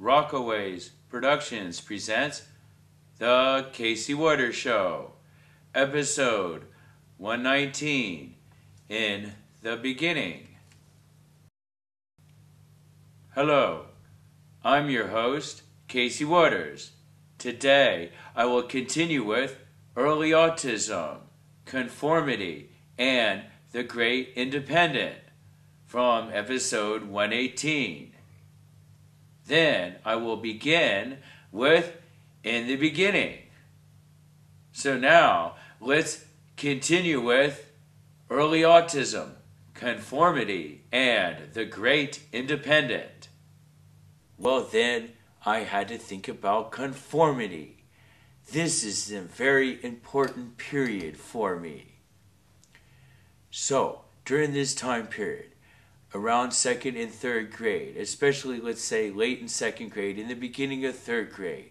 Rockaways Productions presents The Casey Waters Show, episode 119, In the Beginning. Hello, I'm your host, Casey Waters. Today, I will continue with early autism, conformity, and the Great Independent from episode 118. Then I will begin with In the Beginning. So now, let's continue with early autism, conformity, and the Great Independent. Well, then I had to think about conformity. This is a very important period for me. So, during this time period, around second and third grade, especially let's say late in second grade, in the beginning of third grade,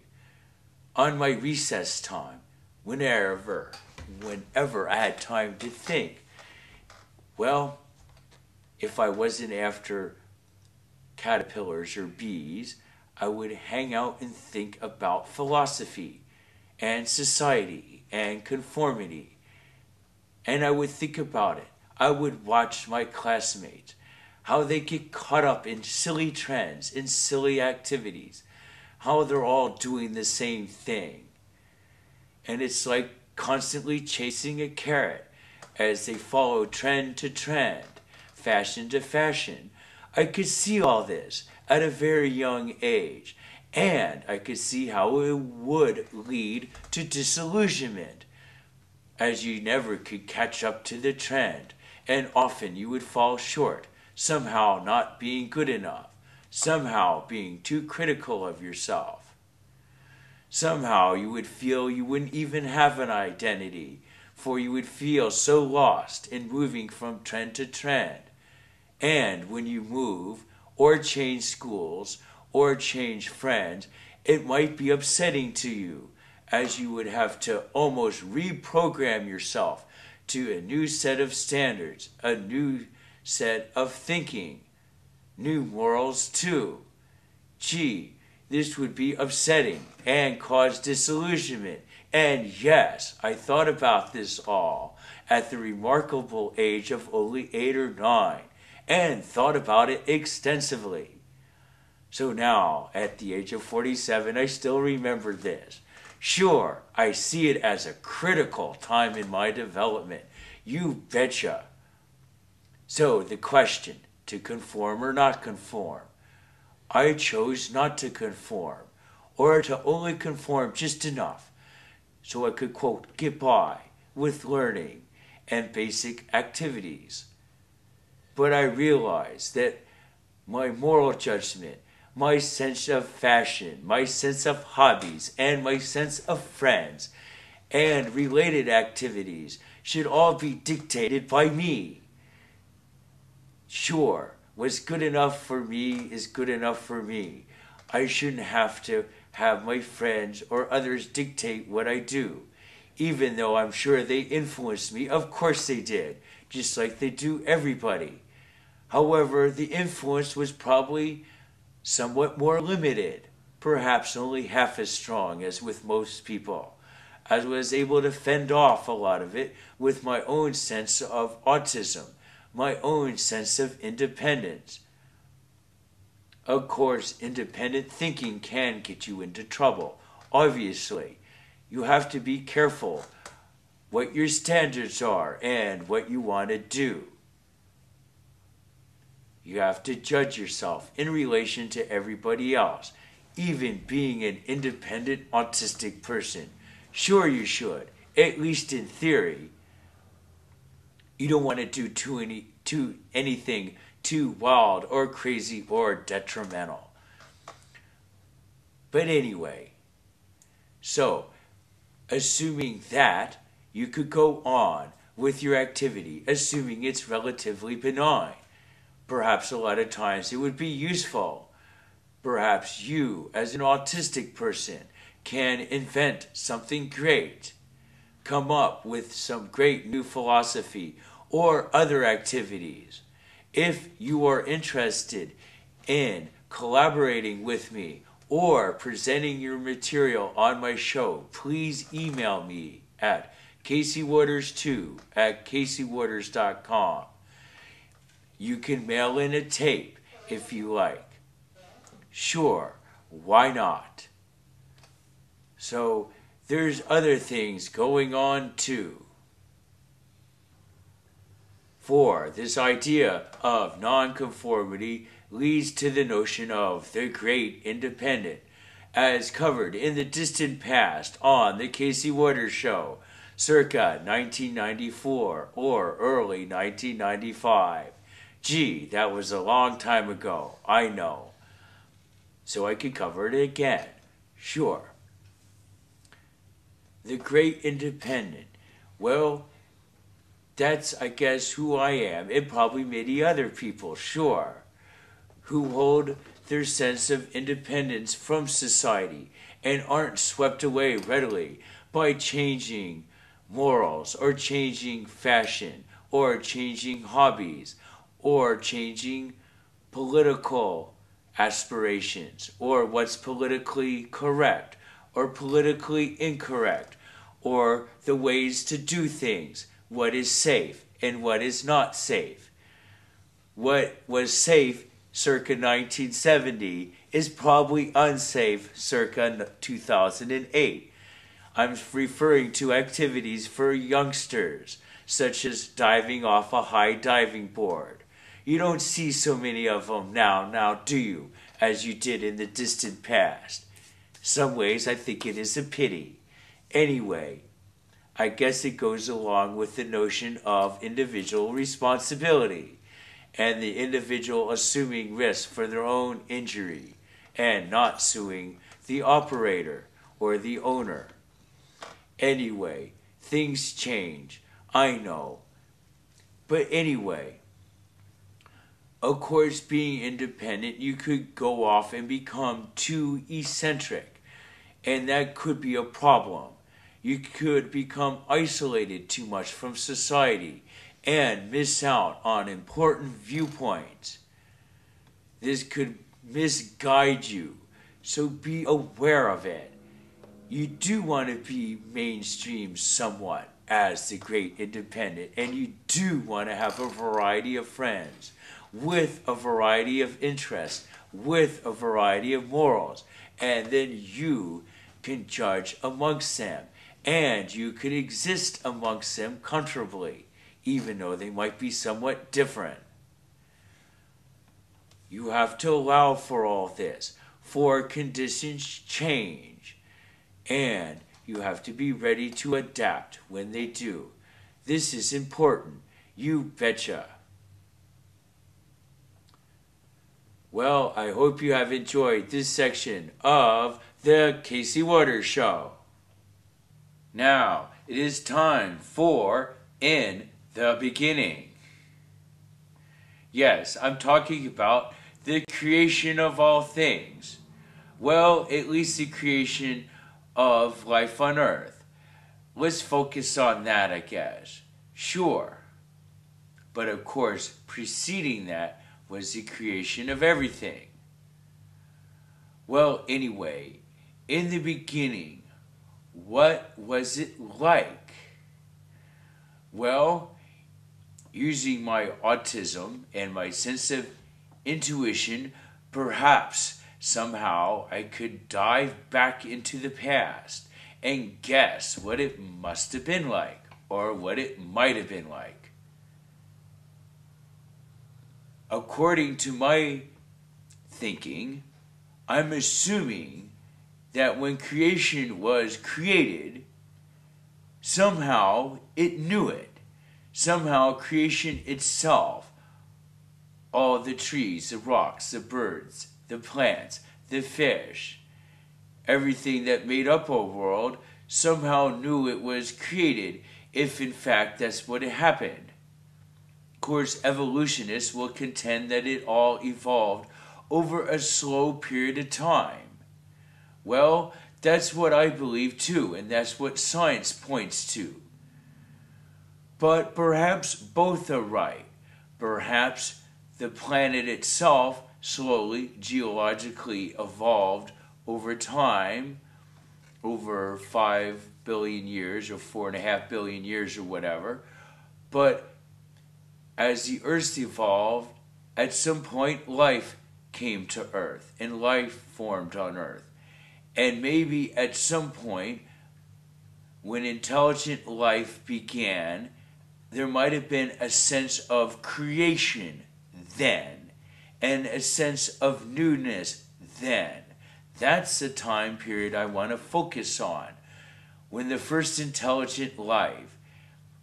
on my recess time, whenever I had time to think, well, if I wasn't after caterpillars or bees, I would hang out and think about philosophy and society and conformity. And I would think about it. I would watch my classmates, how they get caught up in silly trends, in silly activities, how they're all doing the same thing. And it's like constantly chasing a carrot as they follow trend to trend, fashion to fashion. I could see all this at a very young age, and I could see how it would lead to disillusionment, as you never could catch up to the trend, and often you would fall short, somehow not being good enough, somehow being too critical of yourself. Somehow you would feel you wouldn't even have an identity, for you would feel so lost in moving from trend to trend. And when you move, or change schools, or change friends, it might be upsetting to you, as you would have to almost reprogram yourself to a new set of standards, a new set of thinking, new morals too. Gee, this would be upsetting and cause disillusionment. And yes, I thought about this all at the remarkable age of only 8 or 9, and thought about it extensively. So now, at the age of 47, I still remember this. Sure, I see it as a critical time in my development. You betcha. So the question, to conform or not conform? I chose not to conform, or to only conform just enough, so I could, quote, get by with learning and basic activities. But I realized that my moral judgment, my sense of fashion, my sense of hobbies, and my sense of friends and related activities should all be dictated by me. Sure, what's good enough for me is good enough for me. I shouldn't have to have my friends or others dictate what I do, even though I'm sure they influenced me. Of course they did, just like they do everybody. However, the influence was probably somewhat more limited, perhaps only half as strong as with most people. I was able to fend off a lot of it with my own sense of autism, my own sense of independence. Of course, independent thinking can get you into trouble. Obviously, you have to be careful what your standards are and what you want to do. You have to judge yourself in relation to everybody else, even being an independent autistic person. Sure you should, at least in theory. You don't want to do anything too wild or crazy or detrimental. But anyway, so assuming that you could go on with your activity, assuming it's relatively benign, perhaps a lot of times it would be useful. Perhaps you, as an autistic person, can invent something great, come up with some great new philosophy or other activities. If you are interested in collaborating with me or presenting your material on my show, please email me at caseywaters2@caseywaters.com. You can mail in a tape if you like. Sure, why not? So there's other things going on too. For this idea of nonconformity leads to the notion of the Great Independent, as covered in the distant past on the Casey Waters Show, circa 1994 or early 1995. Gee, that was a long time ago, I know. So I could cover it again. Sure. The Great Independent. Well, that's, I guess, who I am, and probably many other people, sure, who hold their sense of independence from society and aren't swept away readily by changing morals or changing fashion or changing hobbies or changing political aspirations or what's politically correct or politically incorrect or the ways to do things, what is safe and what is not safe. What was safe circa 1970 is probably unsafe circa 2008. I'm referring to activities for youngsters, such as diving off a high diving board. You don't see so many of them now do you, as you did in the distant past? Some ways I think it is a pity. Anyway, I guess it goes along with the notion of individual responsibility and the individual assuming risk for their own injury and not suing the operator or the owner. Anyway, things change, I know. But anyway, of course, being independent, you could go off and become too eccentric, and that could be a problem. You could become isolated too much from society and miss out on important viewpoints. This could misguide you, so be aware of it. You do want to be mainstream somewhat as the Great Independent, and you do want to have a variety of friends with a variety of interests, with a variety of morals, and then you can judge amongst them, and you could exist amongst them comfortably, even though they might be somewhat different. You have to allow for all this, for conditions change, and you have to be ready to adapt when they do. This is important, you betcha. Well, I hope you have enjoyed this section of the Casey Waters Show. Now, it is time for In the Beginning. Yes, I'm talking about the creation of all things. Well, at least the creation of life on Earth. Let's focus on that, I guess. Sure. But of course, preceding that was the creation of everything. Well, anyway, in the beginning, what was it like? Well, using my autism and my sense of intuition, perhaps somehow I could dive back into the past and guess what it must have been like, or what it might have been like. According to my thinking, I'm assuming that when creation was created, somehow it knew it. Somehow creation itself, all the trees, the rocks, the birds, the plants, the fish, everything that made up our world, somehow knew it was created, if in fact that's what had happened. Of course, evolutionists will contend that it all evolved over a slow period of time. Well, that's what I believe too, and that's what science points to. But perhaps both are right. Perhaps the planet itself slowly, geologically evolved over time, over 5 billion years or 4.5 billion years or whatever. But as the Earth evolved, at some point life came to Earth and life formed on Earth. And maybe at some point, when intelligent life began, there might have been a sense of creation then, and a sense of newness then. That's the time period I want to focus on. When the first intelligent life,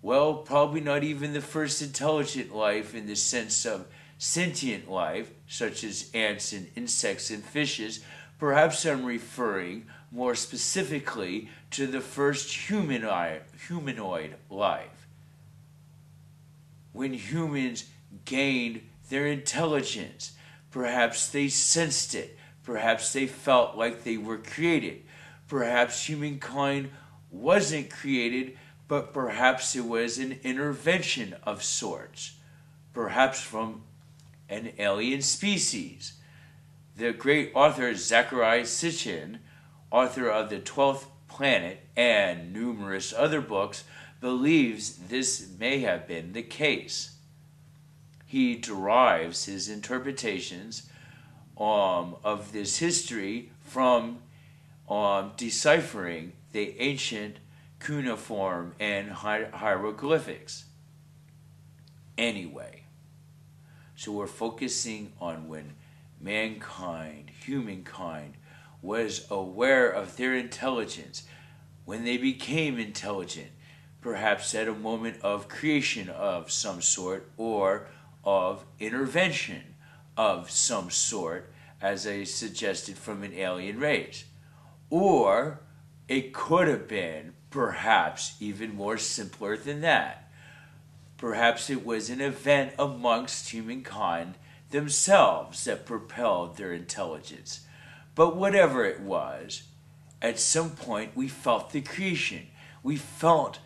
well, probably not even the first intelligent life in the sense of sentient life, such as ants and insects and fishes. Perhaps I'm referring more specifically to the first humanoid life. When humans gained their intelligence, perhaps they sensed it, perhaps they felt like they were created, perhaps humankind wasn't created, but perhaps it was an intervention of sorts, perhaps from an alien species. The great author Zecharia Sitchin, author of The 12th Planet and numerous other books, believes this may have been the case. He derives his interpretations of this history from deciphering the ancient cuneiform and hieroglyphics. Anyway, so we're focusing on when humankind, was aware of their intelligence, when they became intelligent, perhaps at a moment of creation of some sort or of intervention of some sort, as I suggested, from an alien race. Or it could have been perhaps even more simpler than that. Perhaps it was an event amongst humankind themselves that propelled their intelligence. But whatever it was, at some point we felt the creation. We felt,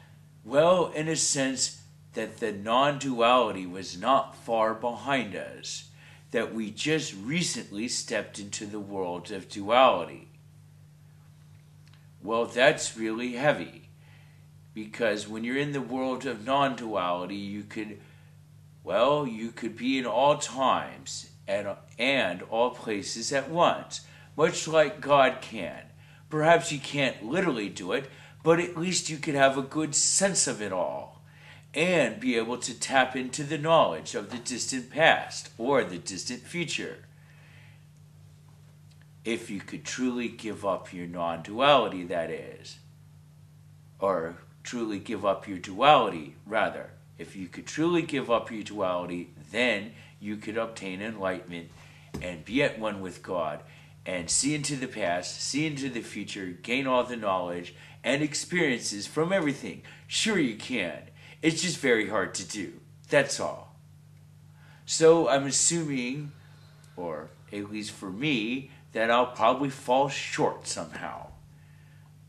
well, in a sense, that the non-duality was not far behind us, that we just recently stepped into the world of duality. Well, that's really heavy, because when you're in the world of non-duality, you could be in all times and all places at once, much like God can. Perhaps you can't literally do it, but at least you could have a good sense of it all and be able to tap into the knowledge of the distant past or the distant future. If you could truly give up your non-duality, that is. Or truly give up your duality, rather. If you could truly give up your duality, then you could obtain enlightenment and be at one with God and see into the past, see into the future, gain all the knowledge and experiences from everything. Sure you can. It's just very hard to do. That's all. So I'm assuming, or at least for me, that I'll probably fall short somehow.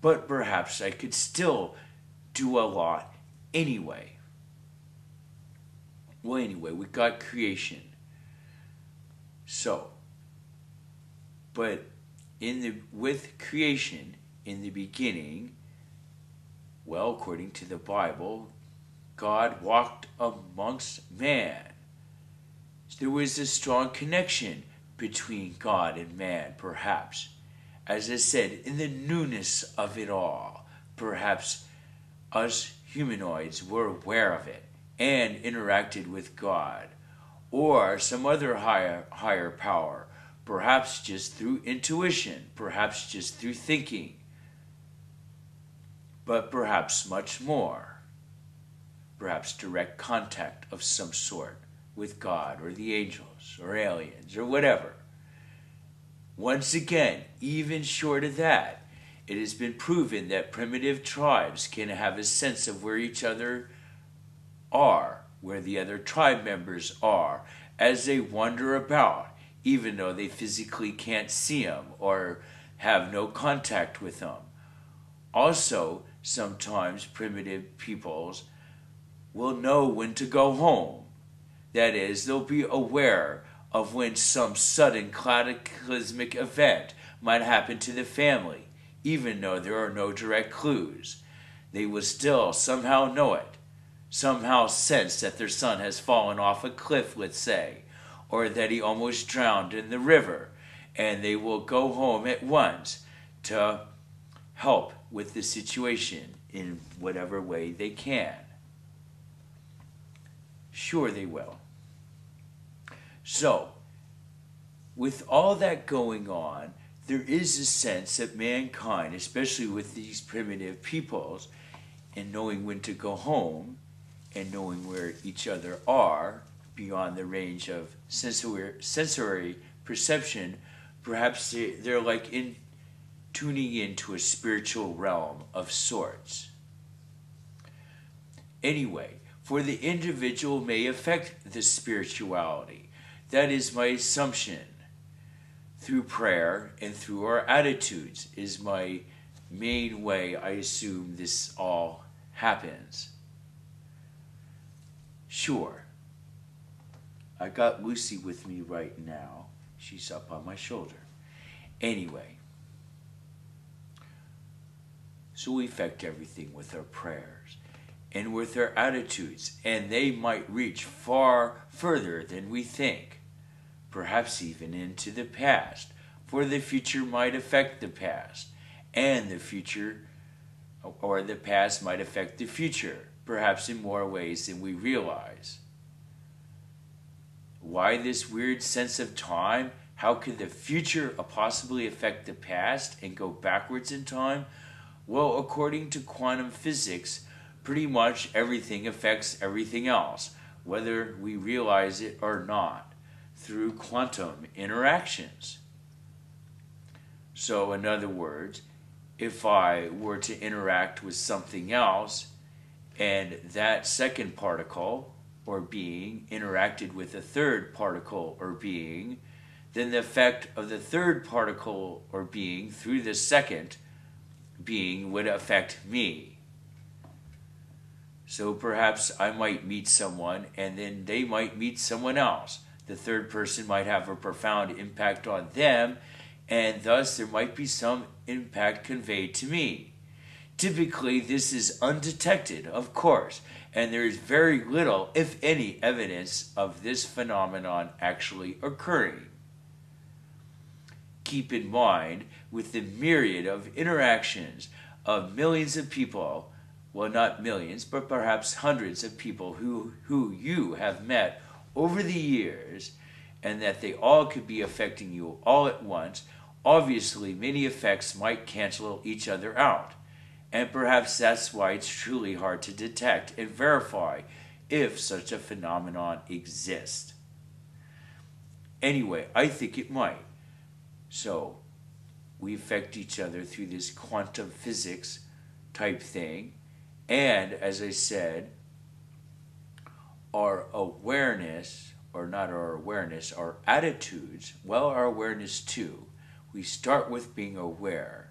But perhaps I could still do a lot anyway. Well, anyway, we got creation. So, but with creation in the beginning, well, according to the Bible, God walked amongst man. There was a strong connection between God and man, perhaps. As I said, in the newness of it all, perhaps us humanoids were aware of it and interacted with God, or some other higher power, perhaps just through intuition, perhaps just through thinking, but perhaps much more, perhaps direct contact of some sort with God or the angels or aliens or whatever. Once again, even short of that, it has been proven that primitive tribes can have a sense of where each other are, where the other tribe members are, as they wander about, even though they physically can't see them or have no contact with them. Also, sometimes primitive peoples will know when to go home. That is, they'll be aware of when some sudden cataclysmic event might happen to the family, even though there are no direct clues. They will still somehow know it, somehow sense that their son has fallen off a cliff, let's say, or that he almost drowned in the river, and they will go home at once to help with the situation in whatever way they can. Sure, they will. So, with all that going on, there is a sense that mankind, especially with these primitive peoples, and knowing when to go home and knowing where each other are beyond the range of sensory perception, perhaps they're like tuning into a spiritual realm of sorts. Anyway, for the individual may affect the spirituality. That is my assumption. Through prayer and through our attitudes is my main way I assume this all happens. Sure, I got Lucy with me right now. She's up on my shoulder. Anyway, so we affect everything with our prayers and with our attitudes, and they might reach far further than we think, perhaps even into the past, for the future might affect the past, and the future or the past might affect the future, perhaps in more ways than we realize. Why this weird sense of time? How could the future possibly affect the past and go backwards in time? Well, according to quantum physics, pretty much everything affects everything else, whether we realize it or not, through quantum interactions. So, in other words, if I were to interact with something else, and that second particle or being interacted with a third particle or being, then the effect of the third particle or being through the second being would affect me. So perhaps I might meet someone and then they might meet someone else. The third person might have a profound impact on them, and thus there might be some impact conveyed to me. Typically, this is undetected, of course, and there is very little, if any, evidence of this phenomenon actually occurring. Keep in mind, with the myriad of interactions of millions of people, well, not millions, but perhaps hundreds of people who you have met over the years, and that they all could be affecting you all at once, obviously many effects might cancel each other out. And perhaps that's why it's truly hard to detect and verify if such a phenomenon exists. Anyway, I think it might. So, we affect each other through this quantum physics type thing. And, as I said, our awareness, or not our awareness, our attitudes, well, our awareness too. We start with being aware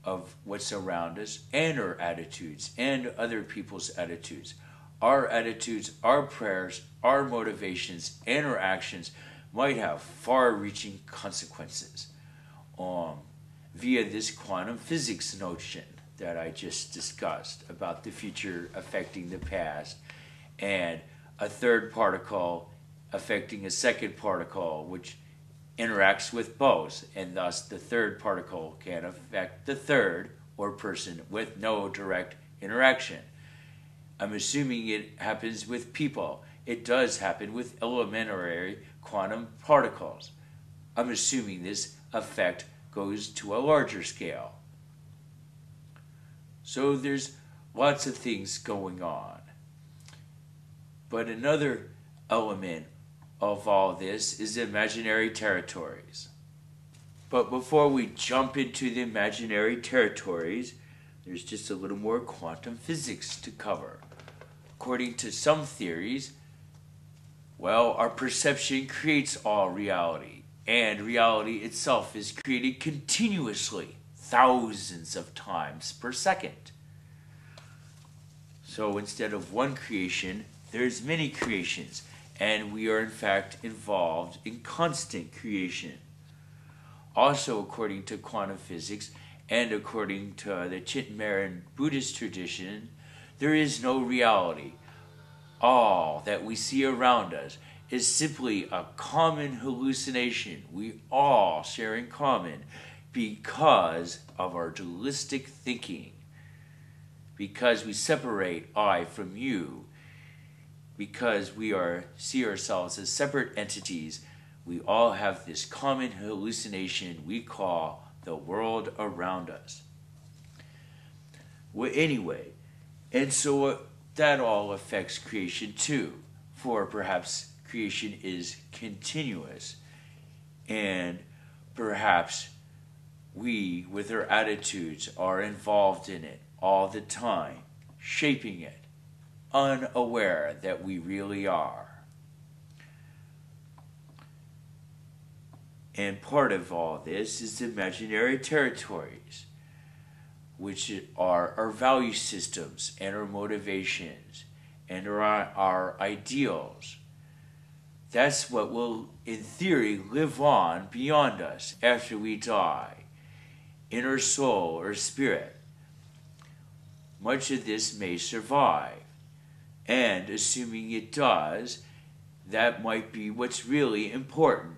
of what's around us and our attitudes and other people's attitudes. Our attitudes, our prayers, our motivations, and our actions might have far-reaching consequences via this quantum physics notion that I just discussed about the future affecting the past and a third particle affecting a second particle, which interacts with both, and thus the third particle can affect the third or person with no direct interaction. I'm assuming it happens with people. It does happen with elementary quantum particles. I'm assuming this effect goes to a larger scale. So there's lots of things going on. But another element of all this is imaginary territories. But before we jump into the imaginary territories, there's just a little more quantum physics to cover. According to some theories, well, our perception creates all reality, and reality itself is created continuously, thousands of times per second. So instead of one creation, there's many creations, and we are in fact involved in constant creation. Also, according to quantum physics and according to the Chitmaran Buddhist tradition, there is no reality. All that we see around us is simply a common hallucination we all share in common because of our dualistic thinking. Because we separate I from you, because we see ourselves as separate entities, we all have this common hallucination we call the world around us. Well, anyway, and so that all affects creation too, for perhaps creation is continuous, and perhaps we, with our attitudes, are involved in it all the time, shaping it, unaware that we really are. And part of all this is the imaginary territories, which are our value systems and our motivations and our ideals. That's what will, in theory, live on beyond us after we die, in our soul or spirit. Much of this may survive, and assuming it does, that might be what's really important.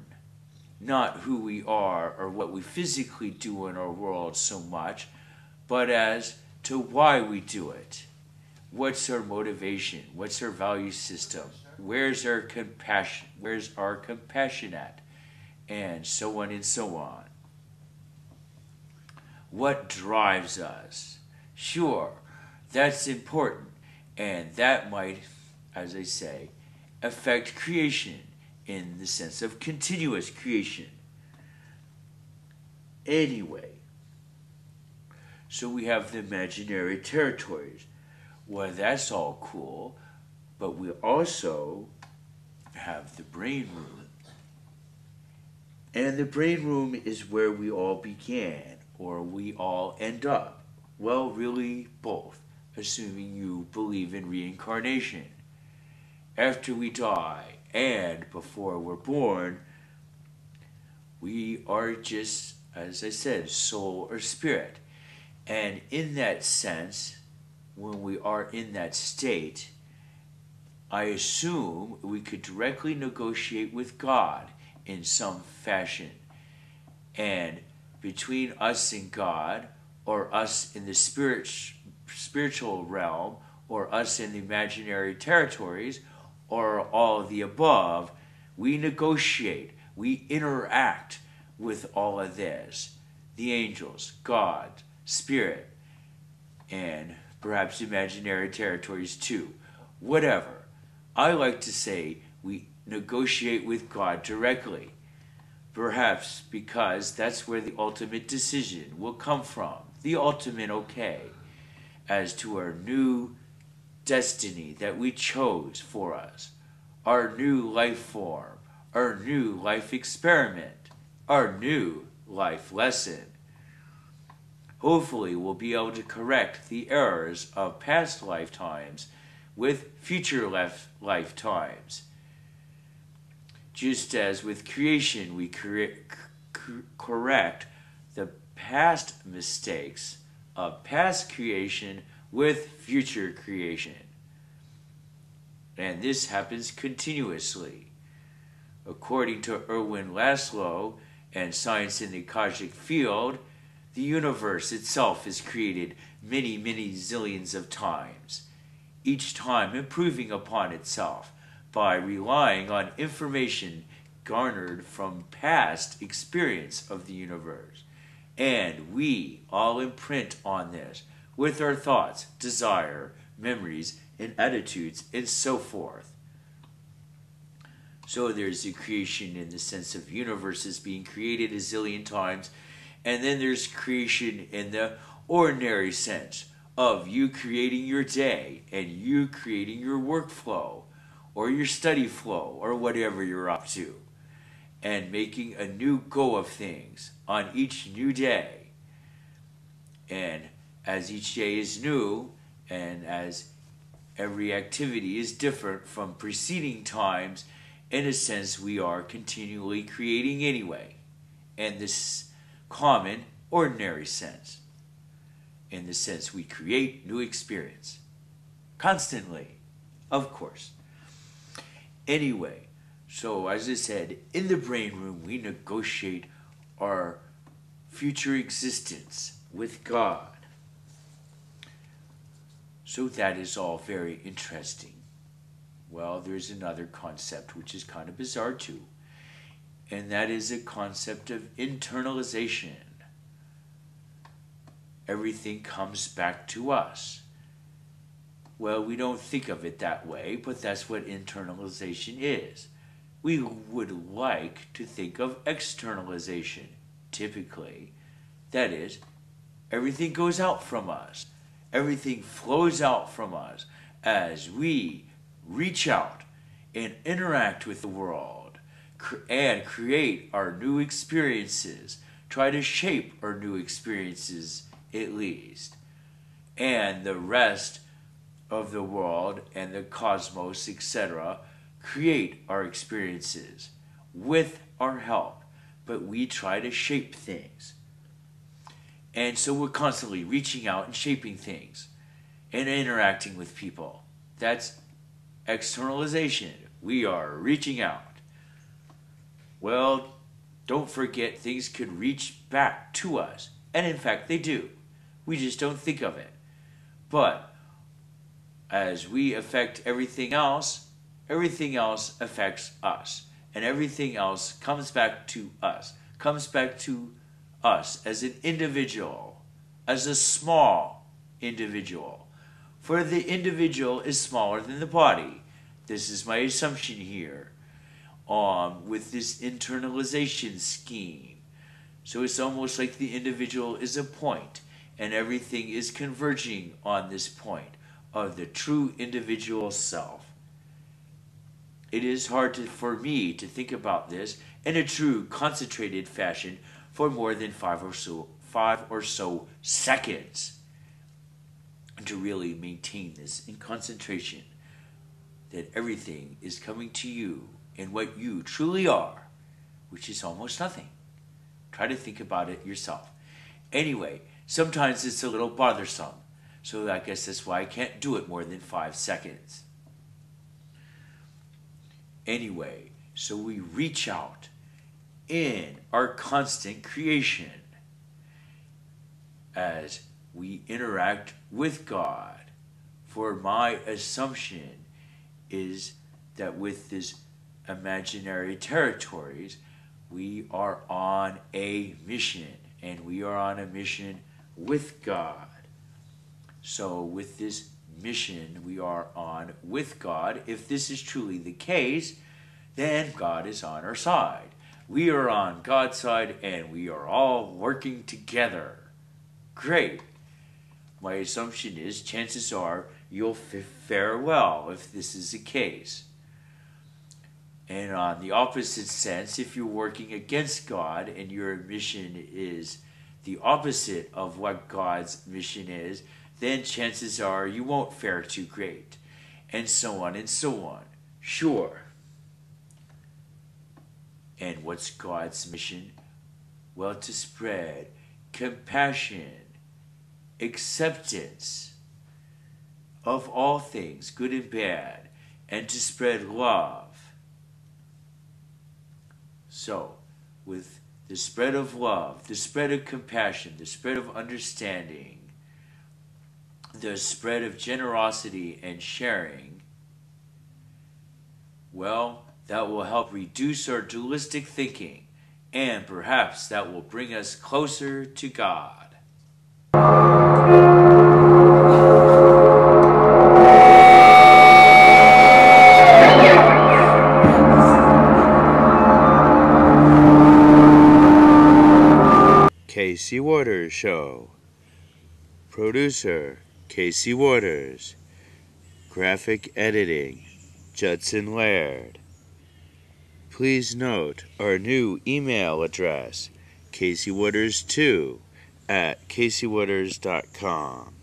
Not who we are or what we physically do in our world so much, but as to why we do it. What's our motivation? What's our value system? Where's our compassion? Where's our compassion at? And so on and so on. What drives us? Sure, that's important, and that might, as I say, affect creation in the sense of continuous creation. Anyway, so we have the imaginary territories. Well, that's all cool, but we also have the brain room. And the brain room is where we all began, or we all end up. Well, really both, assuming you believe in reincarnation. After we die, and before we're born, we are just, as I said, soul or spirit. And in that sense, when we are in that state, I assume we could directly negotiate with God in some fashion. And between us and God, or us in the spiritual realm, or us in the imaginary territories, or all of the above, we negotiate, we interact with all of this. The angels, God, spirit, and perhaps imaginary territories too. Whatever. I like to say we negotiate with God directly. Perhaps because that's where the ultimate decision will come from. The ultimate okay as to our new destiny that we chose for us, our new life form, our new life experiment, our new life lesson. Hopefully we'll be able to correct the errors of past lifetimes with future lifetimes. Just as with creation we correct the past mistakes of past creation with future creation. And this happens continuously. According to Erwin Laszlo and Science in the Akashic Field, the universe itself is created many, many zillions of times, each time improving upon itself by relying on information garnered from past experience of the universe. And we all imprint on this with our thoughts, desire, memories, and attitudes, and so forth. So there's the creation in the sense of universes being created a zillion times, and then there's creation in the ordinary sense of you creating your day, and you creating your workflow, or your study flow, or whatever you're up to, and making a new go of things on each new day. And as each day is new, and as every activity is different from preceding times, in a sense we are continually creating anyway. and this common, ordinary sense. In the sense we create new experience. Constantly, of course. Anyway, so as I said, in the brain room we negotiate our future existence with God. So that is all very interesting. Well, there's another concept which is kind of bizarre too, and that is a concept of internalization. Everything comes back to us. Well, we don't think of it that way, but that's what internalization is. We would like to think of externalization, typically. That is, everything goes out from us. Everything flows out from us as we reach out and interact with the world and create our new experiences, try to shape our new experiences at least, and the rest of the world and the cosmos, etc., create our experiences with our help, but we try to shape things. And so we're constantly reaching out and shaping things and interacting with people. That's externalization. We are reaching out. Well, don't forget things could reach back to us. And in fact, they do. We just don't think of it. But as we affect everything else affects us. And everything else comes back to us. Comes back to us as an individual, as a small individual. For the individual is smaller than the body. This is my assumption here with this internalization scheme. So it's almost like the individual is a point, and everything is converging on this point of the true individual self. It is hard for me to think about this in a true concentrated fashion for more than five or so seconds to really maintain this in concentration, that everything is coming to you in what you truly are, which is almost nothing. Try to think about it yourself. Anyway, sometimes it's a little bothersome, so I guess that's why I can't do it more than 5 seconds. Anyway, so we reach out in our constant creation as we interact with God. For my assumption is that with this imaginary territories, we are on a mission, and we are on a mission with God. So with this mission we are on with God, if this is truly the case, then God is on our side. We are on God's side, and we are all working together. Great. My assumption is chances are you'll fare well if this is the case. And on the opposite sense, if you're working against God and your mission is the opposite of what God's mission is, then chances are you won't fare too great. And so on and so on. Sure. And what's God's mission? Well, to spread compassion, acceptance of all things, good and bad, and to spread love. So, with the spread of love, the spread of compassion, the spread of understanding, the spread of generosity and sharing, well, that will help reduce our dualistic thinking, and perhaps that will bring us closer to God. Casey Waters Show. Producer, Casey Waters. Graphic editing, Judson Laird. Please note our new email address, CaseyWaters2@CaseyWaters.com.